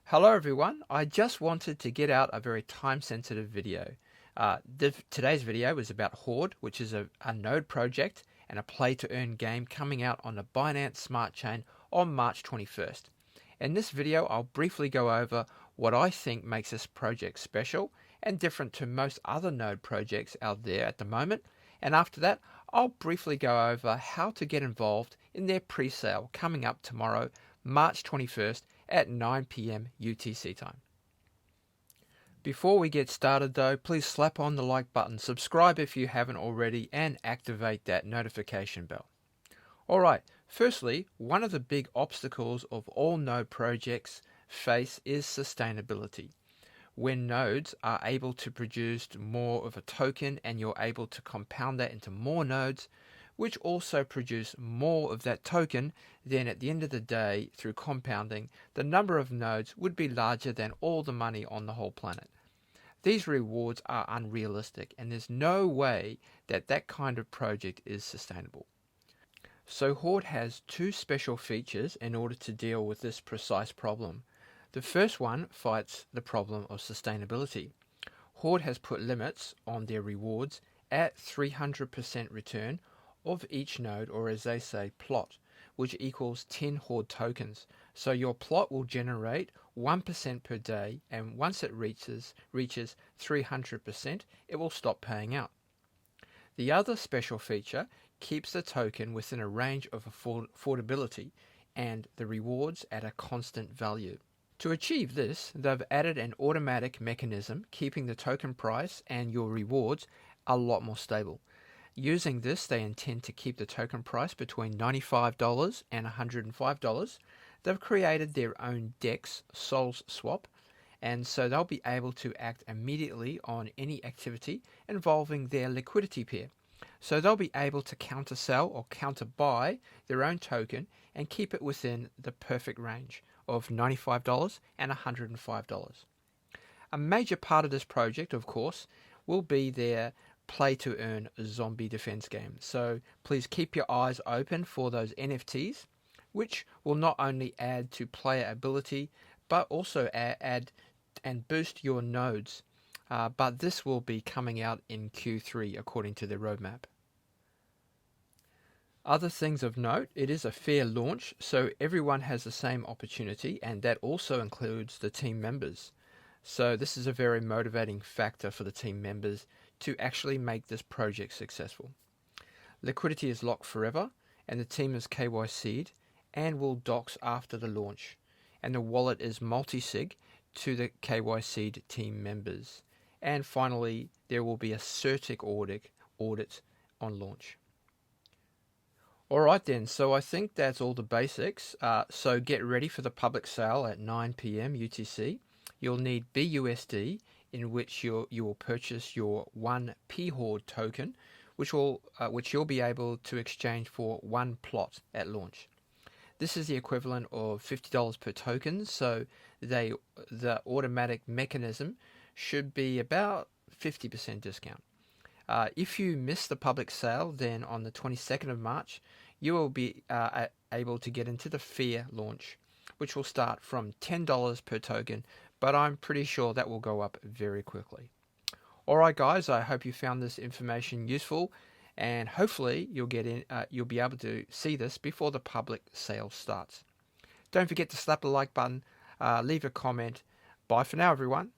Hello everyone, I just wanted to get out a very time-sensitive video. Today's video is about Horde, which is a node project and a play-to-earn game coming out on the Binance Smart Chain on March 21st. In this video, I'll briefly go over what I think makes this project special and different to most other node projects out there at the moment. And after that, I'll briefly go over how to get involved in their pre-sale coming up tomorrow, March 21st at 9 p.m. UTC time. Before we get started though, please slap on the like button, subscribe if you haven't already, and activate that notification bell. Alright, firstly, one of the big obstacles of all node projects face is sustainability. When nodes are able to produce more of a token and you're able to compound that into more nodes, which also produce more of that token, then at the end of the day, through compounding, the number of nodes would be larger than all the money on the whole planet. These rewards are unrealistic, and there's no way that that kind of project is sustainable. So Horde has two special features in order to deal with this precise problem. The first one fights the problem of sustainability. Horde has put limits on their rewards at 300% return of each node, or as they say, plot, which equals 10 Horde tokens. So your plot will generate 1% per day, and once it reaches 300%, it will stop paying out. The other special feature keeps the token within a range of affordability and the rewards at a constant value. To achieve this, they've added an automatic mechanism keeping the token price and your rewards a lot more stable. Using this, they intend to keep the token price between $95 and $105. They've created their own DEX, Souls Swap, and so they'll be able to act immediately on any activity involving their liquidity pair. So they'll be able to counter sell or counter buy their own token and keep it within the perfect range of $95 and $105. A major part of this project, of course, will be their play-to-earn zombie defense game. So please keep your eyes open for those NFTs, which will not only add to player ability, but also add and boost your nodes. But this will be coming out in Q3 according to their roadmap. Other things of note, it is a fair launch, so everyone has the same opportunity, and that also includes the team members. So this is a very motivating factor for the team members to actually make this project successful. Liquidity is locked forever, and the team is KYC'd and will dox after the launch. And the wallet is multi-sig to the KYC'd team members. And finally, there will be a CertiK audit on launch. Alright then, so I think that's all the basics. So get ready for the public sale at 9 p.m. UTC. You'll need BUSD, in which you will purchase your 1 P-Horde token, which you'll be able to exchange for 1 plot at launch. This is the equivalent of $50 per token, so the automatic mechanism should be about 50% discount. If you miss the public sale, then on the 22nd of March, you will be able to get into the fair launch, which will start from $10 per token, but I'm pretty sure that will go up very quickly. Alright guys, I hope you found this information useful, and hopefully you'll be able to see this before the public sale starts. Don't forget to slap the like button, leave a comment. Bye for now everyone.